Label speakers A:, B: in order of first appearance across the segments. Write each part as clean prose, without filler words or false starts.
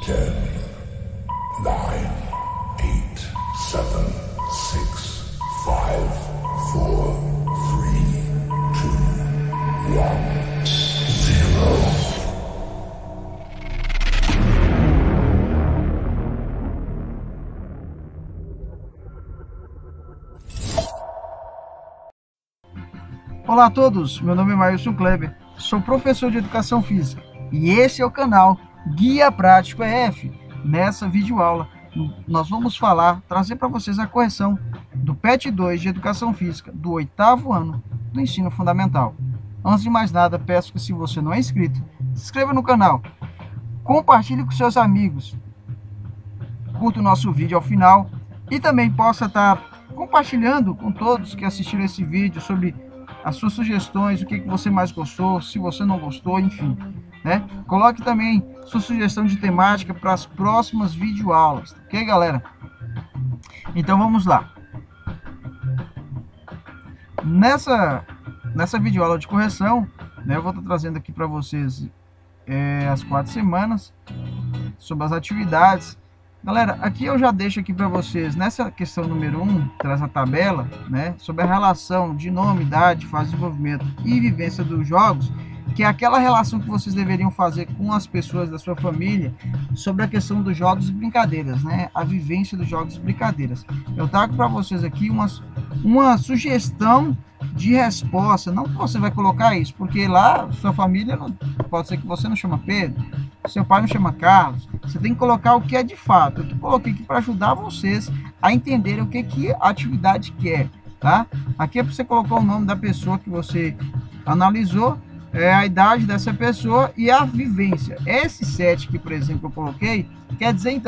A: 10, 9, 8, 7, 6, 5, 4, 3, 2, 1, 0.
B: Olá a todos, meu nome é Mailson Kleber, sou professor de Educação Física e esse é o canal Guia Prático EF. Nessa videoaula nós vamos trazer para vocês a correção do PET 2 de Educação Física do 8º ano do Ensino Fundamental. Antes de mais nada, peço que se você não é inscrito, se inscreva no canal, compartilhe com seus amigos, curta o nosso vídeo ao final e também possa estar compartilhando com todos que assistiram esse vídeo sobre as suas sugestões, o que você mais gostou, se você não gostou, enfim, né? Coloque também sua sugestão de temática para as próximas videoaulas, ok, galera? Então vamos lá. Nessa videoaula de correção, né, eu vou estar trazendo aqui para vocês as 4 semanas sobre as atividades. Galera, aqui eu já deixo aqui para vocês, nessa questão número 1, traz a tabela, né, sobre a relação de nome, idade, fase de desenvolvimento e vivência dos jogos, que é aquela relação que vocês deveriam fazer com as pessoas da sua família sobre a questão dos jogos e brincadeiras, né, a vivência dos jogos e brincadeiras. Eu trago para vocês aqui uma sugestão de resposta, não que você vai colocar isso, porque lá sua família, não, pode ser que você não chama Pedro, seu pai não chama Carlos, você tem que colocar o que é de fato. Eu coloquei aqui para ajudar vocês a entenderem o que a atividade quer, tá? Aqui é para você colocar o nome da pessoa que você analisou, a idade dessa pessoa e a vivência. Esse 7 aqui, por exemplo, eu coloquei, quer dizer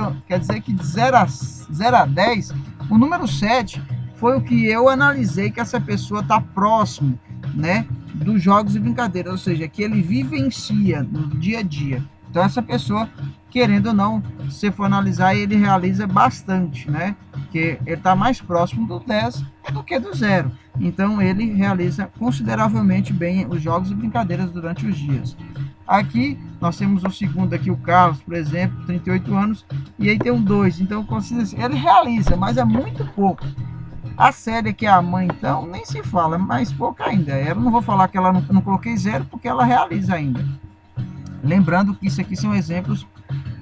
B: que de 0 a 10, o número 7 foi o que eu analisei que essa pessoa está próximo, né, dos jogos e brincadeiras, ou seja, que ele vivencia no dia a dia. Então essa pessoa, querendo ou não, se for analisar, ele realiza bastante, né? Porque ele está mais próximo do 10 do que do 0. Então ele realiza consideravelmente bem os jogos e brincadeiras durante os dias. Aqui nós temos o segundo aqui, o Carlos, por exemplo, 38 anos, e aí tem um 2. Então ele realiza, mas é muito pouco. A Célia, que é a mãe, então, nem se fala, mais pouco ainda. Eu não vou falar que ela não coloquei 0, porque ela realiza ainda. Lembrando que isso aqui são exemplos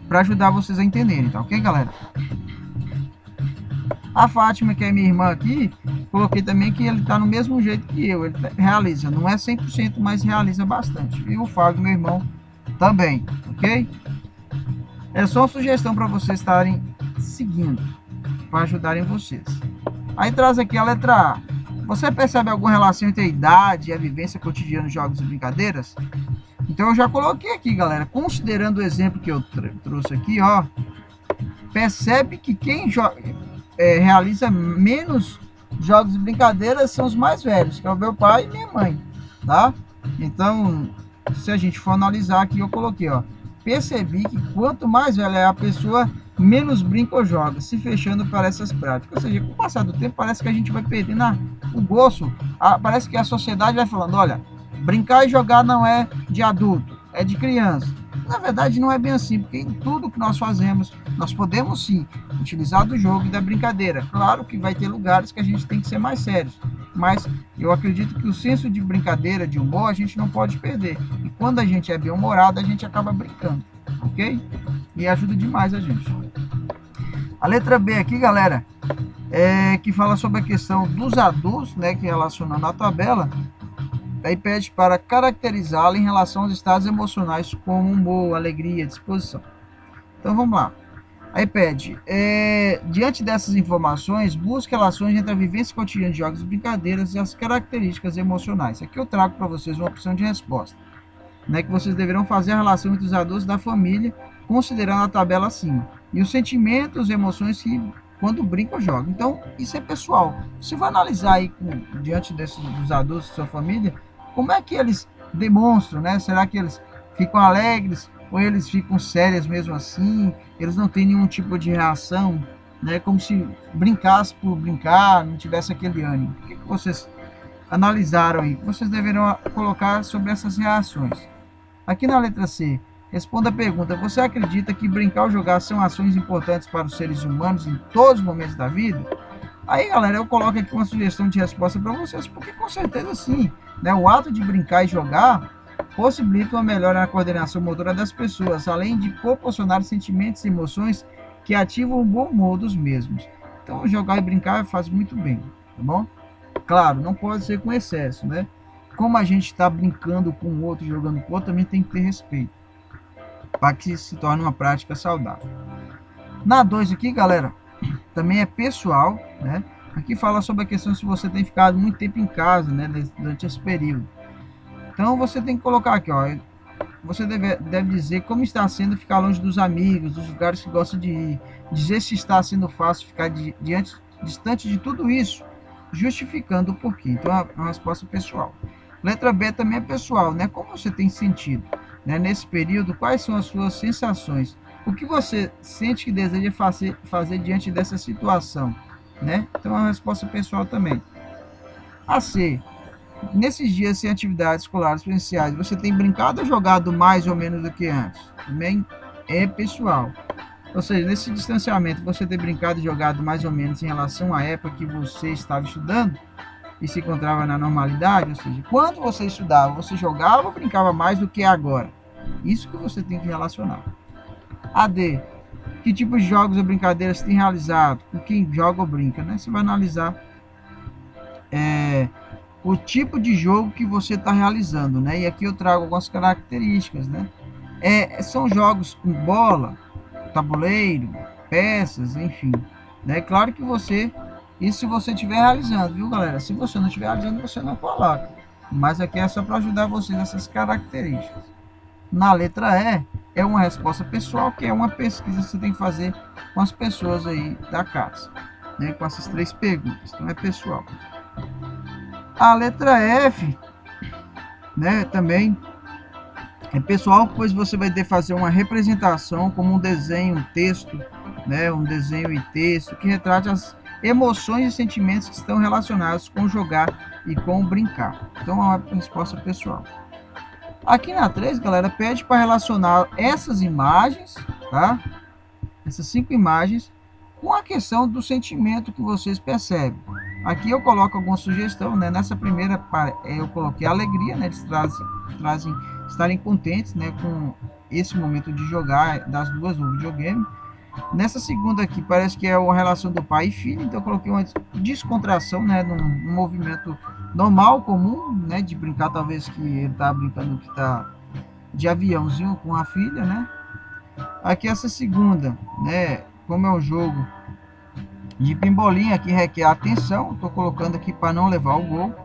B: para ajudar vocês a entenderem, tá ok, galera? A Fátima, que é minha irmã aqui, coloquei também que ele está no mesmo jeito que eu, ele realiza, não é 100%, mas realiza bastante. E o Fábio, meu irmão, também, ok? É só uma sugestão para vocês estarem seguindo, para ajudarem vocês. Aí traz aqui a letra A. Você percebe alguma relação entre a idade e a vivência cotidiana de jogos e brincadeiras? Então eu já coloquei aqui, galera, considerando o exemplo que eu trouxe aqui, ó, percebe que quem realiza menos jogos e brincadeiras são os mais velhos, que é o meu pai e minha mãe, tá? Então, se a gente for analisar aqui, eu coloquei, ó, percebi que quanto mais velha é a pessoa, menos brinca ou joga, se fechando para essas práticas. Ou seja, com o passar do tempo, parece que a gente vai perdendo o gosto, parece que a sociedade vai falando, olha, brincar e jogar não é de adulto, é de criança. Na verdade, não é bem assim, porque em tudo que nós fazemos, nós podemos sim utilizar do jogo e da brincadeira. Claro que vai ter lugares que a gente tem que ser mais sérios, mas eu acredito que o senso de brincadeira, de humor, a gente não pode perder. E quando a gente é bem-humorado, a gente acaba brincando, ok? E ajuda demais a gente. A letra B aqui, galera, que fala sobre a questão dos adultos, né, que relacionando a tabela. Aí pede para caracterizá-la em relação aos estados emocionais como humor, alegria, disposição. Então vamos lá. Aí pede, diante dessas informações, busque relações entre a vivência cotidiana de jogos e brincadeiras e as características emocionais. Aqui eu trago para vocês uma opção de resposta, né, que vocês deverão fazer a relação entre os adultos da família, considerando a tabela acima, e os sentimentos e emoções que quando brinca ou joga. Então isso é pessoal. Você vai analisar aí diante dos adultos da sua família, como é que eles demonstram, né? Será que eles ficam alegres ou eles ficam sérios mesmo assim? Eles não têm nenhum tipo de reação, né? Como se brincasse por brincar, não tivesse aquele ânimo. O que vocês analisaram aí? Vocês deverão colocar sobre essas reações. Aqui na letra C, Responda a pergunta: você acredita que brincar ou jogar são ações importantes para os seres humanos em todos os momentos da vida? Aí, galera, eu coloco aqui uma sugestão de resposta para vocês, porque com certeza sim, né? O ato de brincar e jogar possibilita uma melhora na coordenação motora das pessoas, além de proporcionar sentimentos e emoções que ativam o bom humor dos mesmos. Então, jogar e brincar faz muito bem, tá bom? Claro, não pode ser com excesso, né? Como a gente está brincando com o outro, jogando com o outro, também tem que ter respeito, para que se torne uma prática saudável. Na 2 aqui, galera, também é pessoal, né? Aqui fala sobre a questão se você tem ficado muito tempo em casa, né, durante esse período. Então você tem que colocar aqui, ó, você deve dizer como está sendo ficar longe dos amigos, dos lugares que gosta de ir, dizer se está sendo fácil ficar distante de tudo isso, justificando o porquê. Então é uma resposta pessoal. Letra B também é pessoal, né? Como você tem sentido, né, nesse período? Quais são as suas sensações? O que você sente que deseja fazer diante dessa situação, né? Então é uma resposta pessoal também. A C: nesses dias sem atividades escolares presenciais, você tem brincado ou jogado mais ou menos do que antes? Também é pessoal. Ou seja, nesse distanciamento, você tem brincado e jogado mais ou menos em relação à época que você estava estudando e se encontrava na normalidade? Ou seja, quando você estudava, você jogava ou brincava mais do que agora? Isso que você tem que relacionar. A D: que tipo de jogos ou brincadeiras você tem realizado? Com quem joga ou brinca, né? Você vai analisar o tipo de jogo que você está realizando, né? E aqui eu trago algumas características, né? São jogos com bola, tabuleiro, peças, enfim, né? Claro que isso se você estiver realizando, viu, galera? Se você não estiver realizando, você não coloca. Mas aqui é só para ajudar vocês nessas características. Na letra E, é uma resposta pessoal, que é uma pesquisa que você tem que fazer com as pessoas aí da casa, né? Com essas 3 perguntas. Então é pessoal. A letra F, né, também é pessoal, pois você vai ter que fazer uma representação como um desenho, um texto, né, um desenho e texto que retrate as emoções e sentimentos que estão relacionados com jogar e com brincar. Então é uma resposta pessoal. Aqui na 3, galera, pede para relacionar essas imagens, tá? Essas 5 imagens com a questão do sentimento que vocês percebem. Aqui eu coloco alguma sugestão, né? Nessa primeira eu coloquei a alegria, né? Eles trazem estarem contentes, né, com esse momento de jogar das duas no videogame. Nessa segunda aqui parece que é uma relação do pai e filho, então eu coloquei uma descontração, né, num movimento normal, comum, né, de brincar, talvez que ele tá brincando que tá de aviãozinho com a filha, né. Aqui essa segunda, né, como é um jogo de pimbolinha que requer atenção, estou colocando aqui para não levar o gol.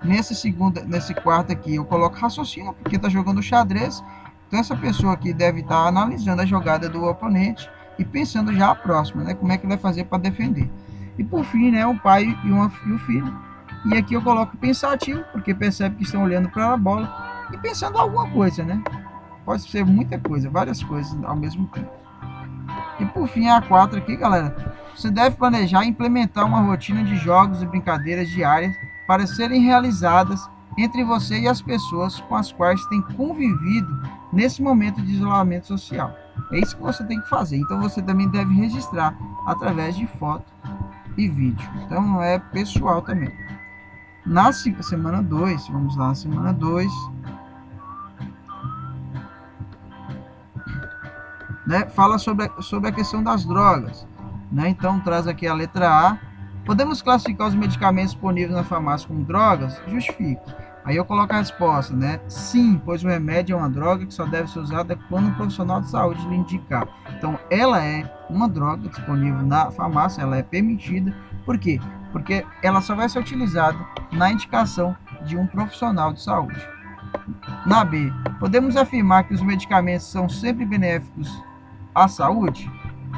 B: Nesse quarto aqui eu coloco raciocínio, porque está jogando xadrez. Então essa pessoa aqui deve estar analisando a jogada do oponente e pensando já a próxima, né? Como é que vai fazer para defender. E por fim, né, o pai e o filho. E aqui eu coloco pensativo, porque percebe que estão olhando para a bola e pensando alguma coisa, né? Pode ser muita coisa, várias coisas ao mesmo tempo. E por fim, a 4 aqui, galera. Você deve planejar e implementar uma rotina de jogos e brincadeiras diárias para serem realizadas entre você e as pessoas com as quais tem convivido nesse momento de isolamento social. É isso que você tem que fazer. Então você também deve registrar através de foto e vídeo. Então é pessoal também. Na semana 2, vamos lá, semana 2, né, fala sobre a questão das drogas, né? Então traz aqui a letra A. Podemos classificar os medicamentos disponíveis na farmácia como drogas? Justifique. Aí eu coloco a resposta, né? Sim, pois o remédio é uma droga que só deve ser usada quando um profissional de saúde lhe indicar. Então, ela é uma droga disponível na farmácia, ela é permitida. Por quê? Porque ela só vai ser utilizada na indicação de um profissional de saúde. Na B, podemos afirmar que os medicamentos são sempre benéficos à saúde?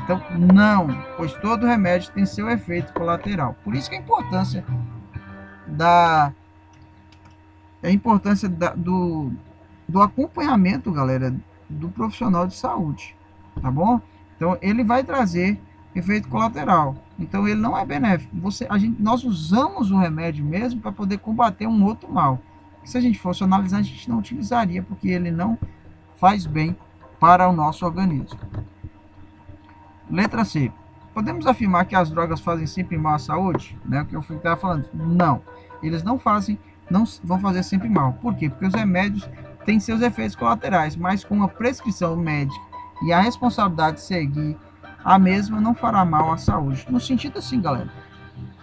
B: Então, não, pois todo remédio tem seu efeito colateral. Por isso que a importância do acompanhamento, galera, do profissional de saúde, tá bom? Então, ele vai trazer efeito colateral. Então, ele não é benéfico. Nós usamos o remédio mesmo para poder combater um outro mal. Se a gente fosse analisar, a gente não utilizaria, porque ele não faz bem para o nosso organismo. Letra C. Podemos afirmar que as drogas fazem sempre mal à saúde? Né? O que eu estava falando. Não. Eles não vão fazer sempre mal. Por quê? Porque os remédios têm seus efeitos colaterais, mas com a prescrição médica e a responsabilidade de seguir a mesma não fará mal à saúde. No sentido assim, galera.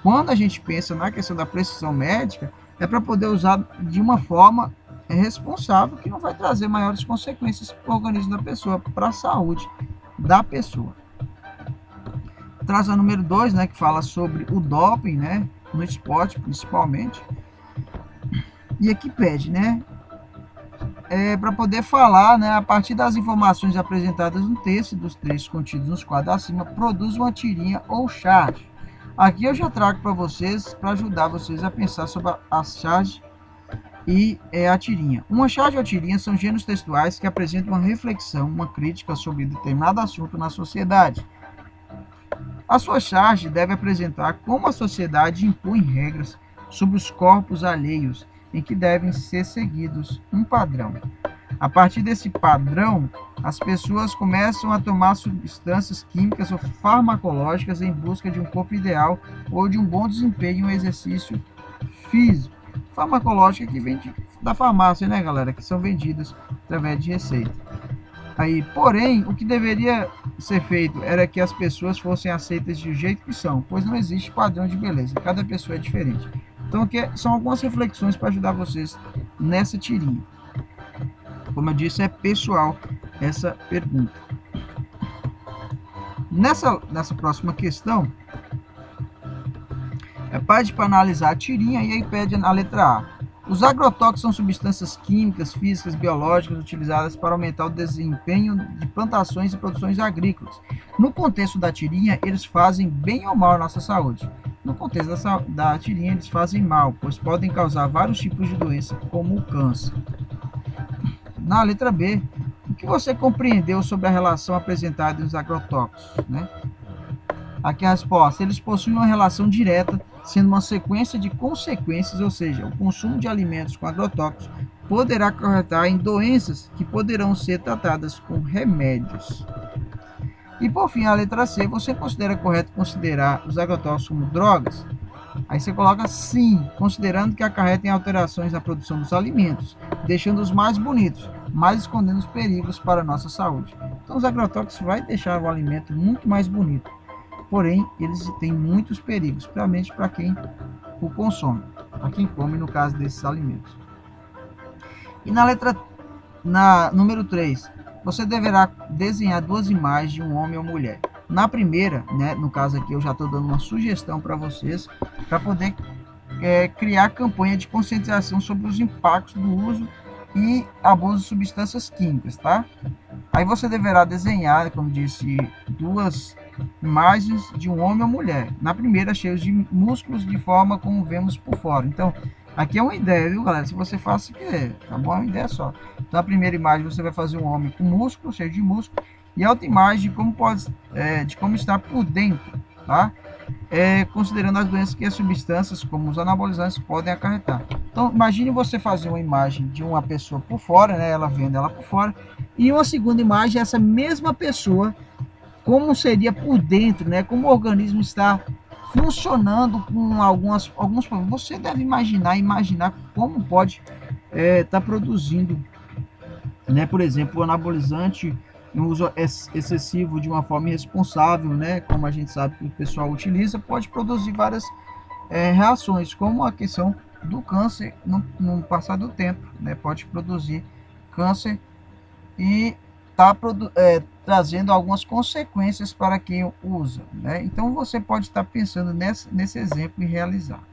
B: Quando a gente pensa na questão da prescrição médica, é para poder usar de uma forma responsável, que não vai trazer maiores consequências para o organismo da pessoa, para a saúde da pessoa. Traz a número 2, né, que fala sobre o doping, né, no esporte principalmente. E aqui pede, né, para poder falar, né, a partir das informações apresentadas no texto e dos trechos contidos nos quadros acima, produz uma tirinha ou charge. Aqui eu já trago para vocês, para ajudar vocês a pensar sobre a charge e a tirinha. Uma charge ou tirinha são gêneros textuais que apresentam uma reflexão, uma crítica sobre determinado assunto na sociedade. A sua charge deve apresentar como a sociedade impõe regras sobre os corpos alheios em que devem ser seguidos um padrão. A partir desse padrão, as pessoas começam a tomar substâncias químicas ou farmacológicas em busca de um corpo ideal ou de um bom desempenho em exercício físico. Farmacológica que vem da farmácia, né, galera? Que são vendidas através de receita. Aí, porém, o que deveria ser feito era que as pessoas fossem aceitas do jeito que são, pois não existe padrão de beleza, cada pessoa é diferente. Então, aqui são algumas reflexões para ajudar vocês nessa tirinha. Como eu disse, é pessoal essa pergunta. Nessa próxima questão, pede para analisar a tirinha e aí pede na letra A. Os agrotóxicos são substâncias químicas, físicas, biológicas utilizadas para aumentar o desempenho de plantações e produções agrícolas. No contexto da tirinha, eles fazem bem ou mal à nossa saúde. No contexto da tirinha, eles fazem mal, pois podem causar vários tipos de doença, como o câncer. Na letra B, o que você compreendeu sobre a relação apresentada nos agrotóxicos, né? Aqui a resposta: eles possuem uma relação direta, sendo uma sequência de consequências, ou seja, o consumo de alimentos com agrotóxicos poderá acarretar em doenças que poderão ser tratadas com remédios. E por fim, a letra C, você considera correto considerar os agrotóxicos como drogas? Aí você coloca sim, considerando que acarretem alterações na produção dos alimentos, deixando-os mais bonitos, mas escondendo os perigos para a nossa saúde. Então os agrotóxicos vai deixar o alimento muito mais bonito, porém eles têm muitos perigos, principalmente para quem o consome, para quem come no caso desses alimentos. E na número 3, você deverá desenhar duas imagens de um homem ou mulher. Na primeira, né, no caso aqui eu já estou dando uma sugestão para vocês, para poder criar campanha de conscientização sobre os impactos do uso e abuso de substâncias químicas, tá? Aí você deverá desenhar, como disse, duas imagens de um homem ou mulher. Na primeira, cheios de músculos de forma como vemos por fora. Então, aqui é uma ideia, viu, galera? Se você faz o que quiser, tá bom? É uma ideia só. Então, a primeira imagem você vai fazer um homem com músculo, cheio de músculo, e a outra imagem de como está por dentro, tá? Considerando as doenças que as substâncias, como os anabolizantes, podem acarretar. Então, imagine você fazer uma imagem de uma pessoa por fora, né? Ela vendo ela por fora, e uma segunda imagem, essa mesma pessoa, como seria por dentro, né? Como o organismo está funcionando com alguns problemas. Você deve imaginar como pode estar produzindo, né? Por exemplo, o anabolizante no uso excessivo de uma forma irresponsável, né? Como a gente sabe que o pessoal utiliza, pode produzir várias reações, como a questão do câncer no passar do tempo, né? Pode produzir câncer e está trazendo algumas consequências para quem usa, né? Então você pode estar pensando nesse exemplo e realizar,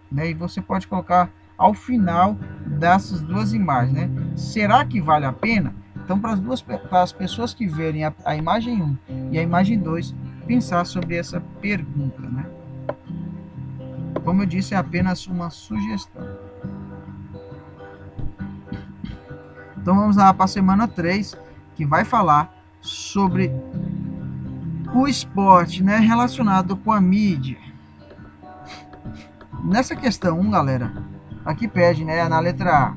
B: né? E você pode colocar ao final dessas duas imagens, né? Será que vale a pena? Então, para as pessoas que verem a imagem 1 e a imagem 2, pensar sobre essa pergunta, né? Como eu disse, é apenas uma sugestão. Então, vamos lá para a semana 3, que vai falar sobre o esporte, né, relacionado com a mídia. Nessa questão 1, galera, aqui pede, né, na letra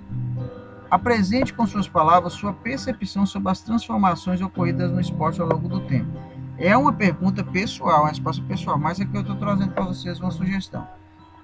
B: A, Apresente com suas palavras sua percepção sobre as transformações ocorridas no esporte ao longo do tempo. É uma pergunta pessoal, uma resposta pessoal, mas aqui eu estou trazendo para vocês uma sugestão.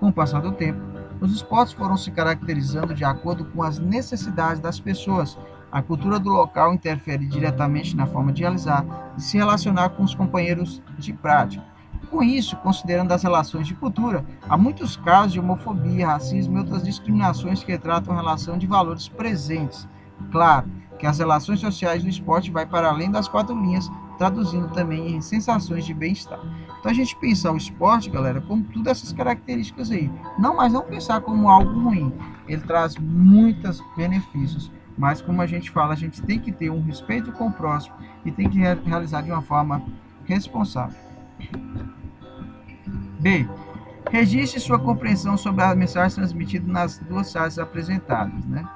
B: Com o passar do tempo, os esportes foram se caracterizando de acordo com as necessidades das pessoas. A cultura do local interfere diretamente na forma de realizar e se relacionar com os companheiros de prática. Com isso, considerando as relações de cultura, há muitos casos de homofobia, racismo e outras discriminações que tratam a relação de valores presentes. Claro que as relações sociais do esporte vai para além das quatro linhas, traduzindo também em sensações de bem-estar. Então a gente pensar o esporte, galera, como todas essas características aí. Mas não pensar como algo ruim. Ele traz muitos benefícios, mas como a gente fala, a gente tem que ter um respeito com o próximo e tem que realizar de uma forma responsável. B. Registre sua compreensão sobre as mensagens transmitidas nas duas charges apresentadas, né?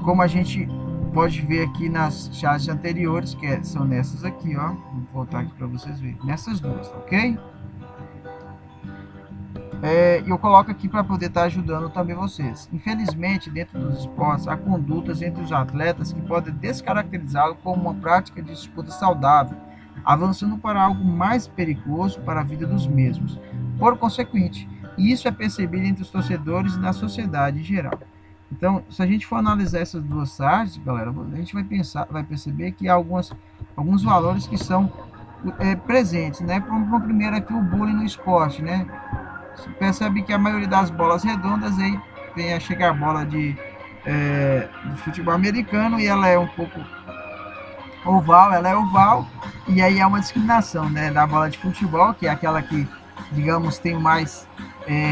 B: Como a gente pode ver aqui nas charges anteriores, que são nessas aqui, ó. Vou voltar aqui para vocês verem. Nessas duas, ok? Eu coloco aqui para poder estar ajudando também vocês. Infelizmente, dentro dos esportes, há condutas entre os atletas que podem descaracterizá-lo como uma prática de disputa saudável, avançando para algo mais perigoso para a vida dos mesmos. Por consequente, isso é percebido entre os torcedores e na sociedade em geral. Então, se a gente for analisar essas duas charges, galera, a gente vai perceber que há alguns valores que são presentes, né? Para primeiro aqui o bullying no esporte, né? Você percebe que a maioria das bolas redondas aí vem a chegar a bola do futebol americano e ela é um pouco oval, e aí é uma discriminação, né, da bola de futebol, que é aquela que, digamos, tem mais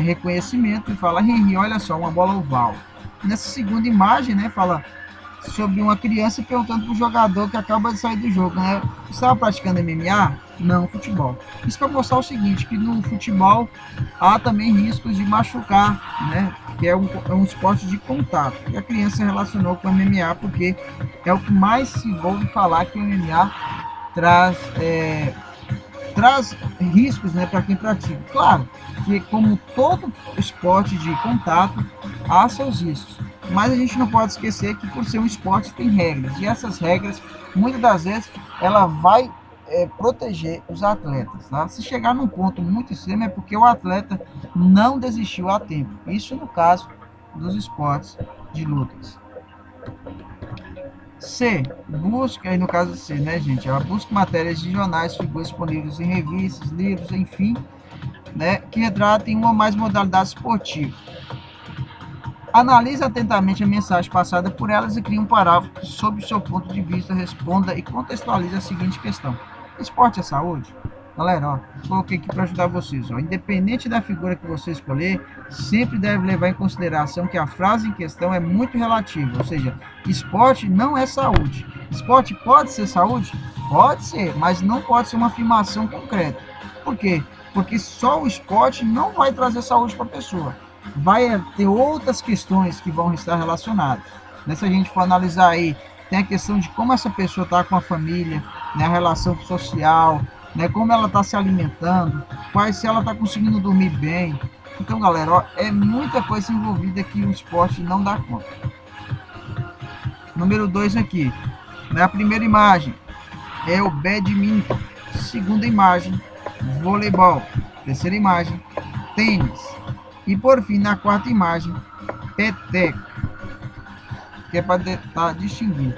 B: reconhecimento, e fala, olha só, uma bola oval. Nessa segunda imagem, né, fala sobre uma criança perguntando para o jogador que acaba de sair do jogo, né, você estava praticando MMA? Não, futebol. Isso para mostrar o seguinte, que no futebol há também riscos de machucar, né, que é um esporte de contato. E a criança relacionou com o MMA porque é o que mais se ouve falar, que o MMA traz riscos, né, para quem pratica. Claro que, como todo esporte de contato, há seus riscos. Mas a gente não pode esquecer que, por ser um esporte, tem regras. E essas regras, muitas das vezes, ela vai proteger os atletas. Tá? Se chegar num ponto muito extremo, é porque o atleta não desistiu a tempo. Isso no caso dos esportes de lutas. C. Busca, aí no caso C, né, gente? Ela busca matérias de jornais, figuras disponíveis em revistas, livros, enfim, né, que retratem uma ou mais modalidades esportivas. Analise atentamente a mensagem passada por elas e crie um parágrafo que, sob o seu ponto de vista, responda e contextualize a seguinte questão. Esporte é saúde? Galera, ó, coloquei aqui para ajudar vocês. Ó. Independente da figura que você escolher, sempre deve levar em consideração que a frase em questão é muito relativa. Ou seja, esporte não é saúde. Esporte pode ser saúde? Pode ser, mas não pode ser uma afirmação concreta. Por quê? Porque só o esporte não vai trazer saúde para a pessoa. Vai ter outras questões que vão estar relacionadas. Né? Se a gente for analisar aí, tem a questão de como essa pessoa está com a família, né? A relação social, né? Como ela está se alimentando, se ela está conseguindo dormir bem. Então, galera, ó, é muita coisa envolvida que o esporte não dá conta. Número 2 aqui, né? A primeira imagem é o badminton. Segunda imagem, voleibol. Terceira imagem, tênis. E por fim, na quarta imagem, peteca, que é para estar distinguindo.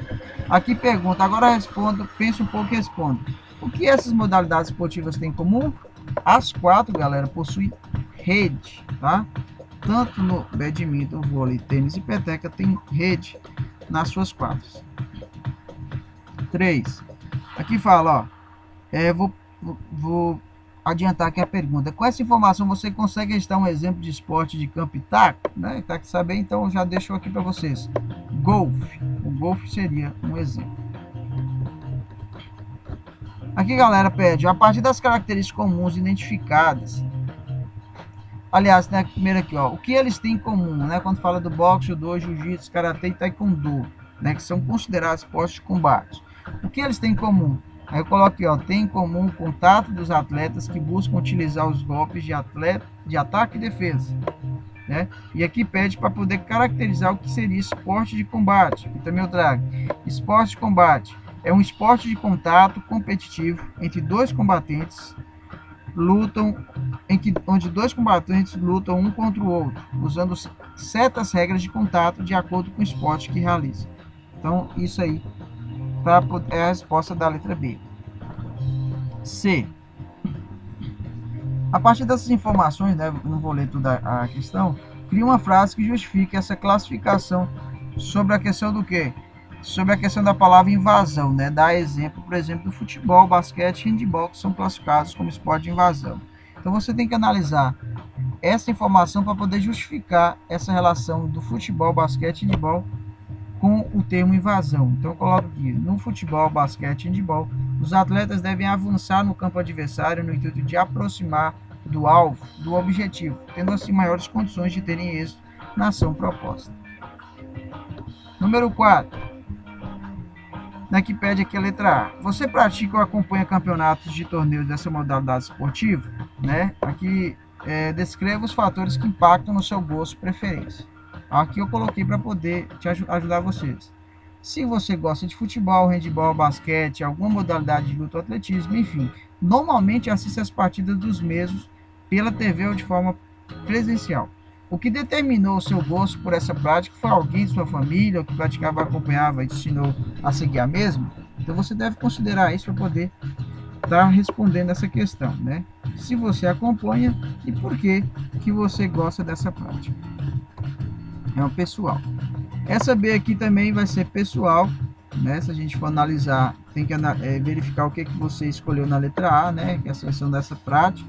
B: Aqui pergunta, agora respondo, penso um pouco e respondo. O que essas modalidades esportivas têm em comum? As quatro, galera, possuem rede, tá? Tanto no badminton, vôlei, tênis e peteca tem rede nas suas quadras. 3. Aqui fala, ó, vou adiantar aqui a pergunta. Com essa informação você consegue registrar um exemplo de esporte de campo e taco? Né? Tá que saber, então eu já deixo aqui para vocês. Golfe. O golfe seria um exemplo. Aqui, galera, pede, a partir das características comuns identificadas. Aliás, né, primeiro aqui, ó, o que eles têm em comum, né? Quando fala do boxe, judô, jiu-jitsu, karatê e taekwondo, né, que são considerados esportes de combate. O que eles têm em comum? Aí eu coloco aqui, ó, tem em comum o contato dos atletas que buscam utilizar os golpes de ataque e defesa. né? E aqui pede para poder caracterizar o que seria esporte de combate. E também eu trago esporte de combate. É um esporte de contato competitivo entre dois combatentes onde dois combatentes lutam um contra o outro, usando certas regras de contato de acordo com o esporte que realiza. Então, isso aí é a resposta da letra B. C. A partir dessas informações, né, não vou ler toda a questão, cria uma frase que justifique essa classificação sobre a questão do quê? Sobre a questão da palavra invasão, né? Dá exemplo, por exemplo, do futebol, basquete e handebol, que são classificados como esporte de invasão. Então você tem que analisar essa informação para poder justificar essa relação do futebol, basquete e handebol com o termo invasão. Então eu coloco aqui, no futebol, basquete e handebol, os atletas devem avançar no campo adversário no intuito de aproximar do alvo, do objetivo, tendo assim maiores condições de terem êxito na ação proposta. Número 4. Aqui pede aqui a letra A. Você pratica ou acompanha campeonatos de torneios dessa modalidade esportiva? Né? Aqui descreva os fatores que impactam no seu gosto e preferência. Aqui eu coloquei para poder ajudar vocês. Se você gosta de futebol, handebol, basquete, alguma modalidade de luta ou atletismo, enfim, normalmente assiste as partidas dos mesmos pela TV ou de forma presencial. O que determinou o seu gosto por essa prática foi alguém de sua família, que praticava, acompanhava e te ensinou a seguir a mesma? Então você deve considerar isso para poder estar respondendo essa questão, né? Se você acompanha e por que você gosta dessa prática. É um pessoal. Essa B aqui também vai ser pessoal, né? Se a gente for analisar, tem que verificar o que você escolheu na letra A, né? Que é a seleção dessa prática.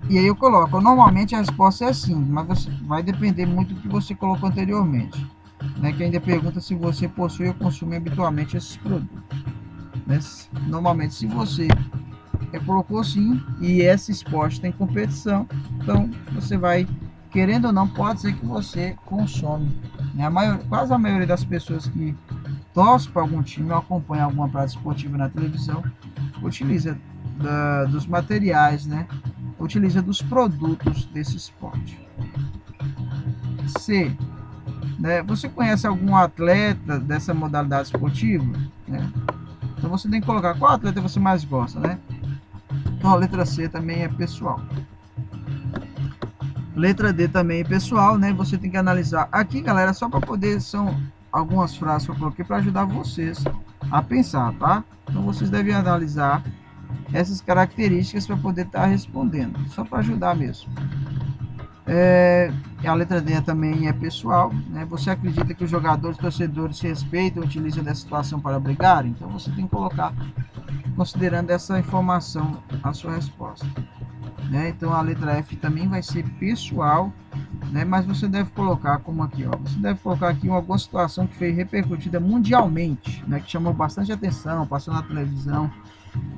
B: E aí eu coloco, normalmente a resposta é sim, mas vai depender muito do que você colocou anteriormente, né? Que ainda pergunta se você possui ou consome habitualmente esses produtos, né? Normalmente, se você colocou sim, e esse esporte tem competição, então você vai, querendo ou não, pode ser que você consome, né? Quase a maioria das pessoas que torcem para algum time ou acompanham alguma prática esportiva na televisão, utiliza dos materiais, né? Utiliza dos produtos desse esporte. C. Né? Você conhece algum atleta dessa modalidade esportiva? Né? Então você tem que colocar qual atleta você mais gosta, né? Então a letra C também é pessoal. Letra D também é pessoal, né? Você tem que analisar. Aqui, galera, só para poder, são algumas frases que eu coloquei para ajudar vocês a pensar, tá? Então vocês devem analisar essas características para poder estar respondendo, só para ajudar mesmo. A letra D também é pessoal, né? Você acredita que os jogadores, torcedores se respeitam, utilizam dessa situação para brigar? Então você tem que colocar, considerando essa informação, a sua resposta, né? Então a letra F também vai ser pessoal, né? Mas você deve colocar como aqui, ó, você deve colocar aqui alguma situação que foi repercutida mundialmente, né? Que chamou bastante atenção, passou na televisão,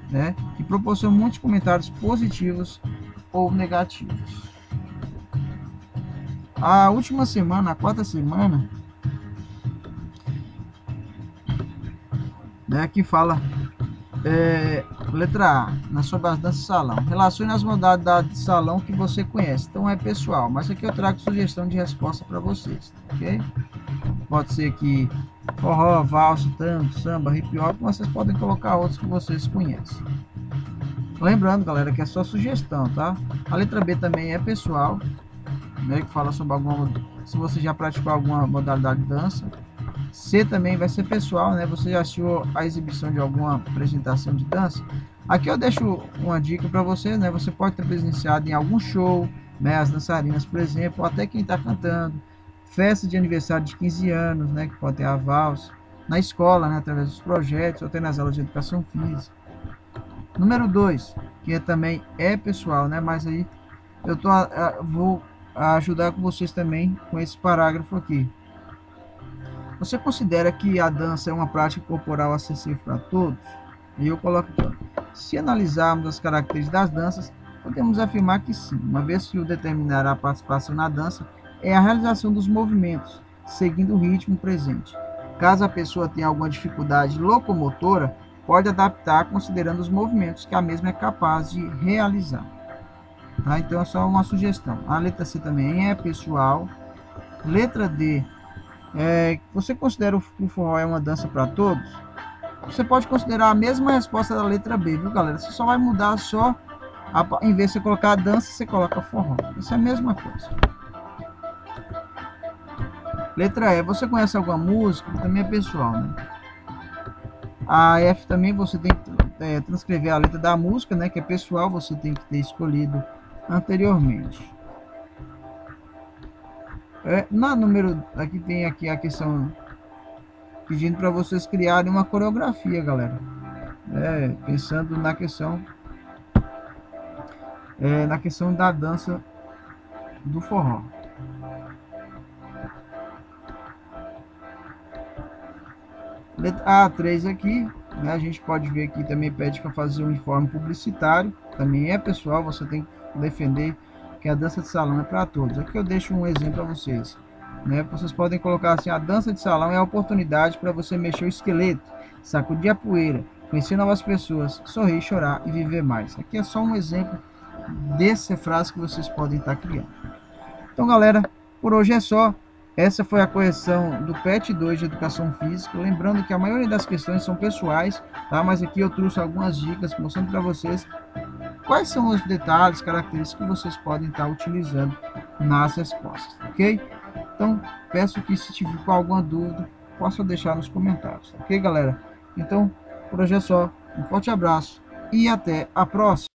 B: né? Que proporciona muitos comentários positivos ou negativos. A última semana, a quarta semana, né, que fala letra A, sobre as danças de salão. Relacione as modalidades de salão que você conhece. Então é pessoal, mas aqui eu trago sugestão de resposta para vocês, ok? Pode ser que forró, valsa, tango, samba, hip hop, vocês podem colocar outros que vocês conhecem. Lembrando, galera, que é só sugestão, tá? A letra B também é pessoal, né, que fala sobre se você já praticou alguma modalidade de dança. C também vai ser pessoal, né? Você já assistiu a exibição de alguma apresentação de dança? Aqui eu deixo uma dica para você, né? Você pode ter presenciado em algum show, né? As dançarinas, por exemplo, ou até quem está cantando, festa de aniversário de 15 anos, né? Que pode ter a valsa, na escola, né? Através dos projetos, ou até nas aulas de educação física. Número 2, que também é pessoal, né? Mas aí eu vou ajudar com vocês também com esse parágrafo aqui. Você considera que a dança é uma prática corporal acessível para todos? E eu coloco aqui, ó. Se analisarmos as características das danças, podemos afirmar que sim, uma vez que o determinar a participação na dança é a realização dos movimentos, seguindo o ritmo presente. Caso a pessoa tenha alguma dificuldade locomotora, pode adaptar considerando os movimentos que a mesma é capaz de realizar. tá? Então é só uma sugestão. A letra C também é pessoal. Letra D, você considera o forró é uma dança para todos? Você pode considerar a mesma resposta da letra B, viu, galera? Você só vai mudar só, em vez de você colocar dança, você coloca forró. Isso é a mesma coisa. Letra E, você conhece alguma música? Também é pessoal, né? A F também, você tem que transcrever a letra da música, né? Que é pessoal, você tem que ter escolhido anteriormente. Na número, aqui tem aqui a questão pedindo para vocês criarem uma coreografia, galera. Pensando na questão da dança do forró. Letra A3 aqui, né, a gente pode ver aqui também pede para fazer um informe publicitário. Também é pessoal, você tem que defender que a dança de salão é para todos. Aqui eu deixo um exemplo para vocês. Né? Vocês podem colocar assim: a dança de salão é a oportunidade para você mexer o esqueleto, sacudir a poeira, conhecer novas pessoas, sorrir, chorar e viver mais. Aqui é só um exemplo dessa frase que vocês podem estar criando. Então, galera, por hoje é só. Essa foi a correção do PET 2 de Educação Física. Lembrando que a maioria das questões são pessoais, tá? Mas aqui eu trouxe algumas dicas mostrando para vocês quais são os detalhes, características que vocês podem estar utilizando nas respostas, ok? Então, peço que se tiver com alguma dúvida, possa deixar nos comentários, ok, galera? Então, por hoje é só. Um forte abraço e até a próxima!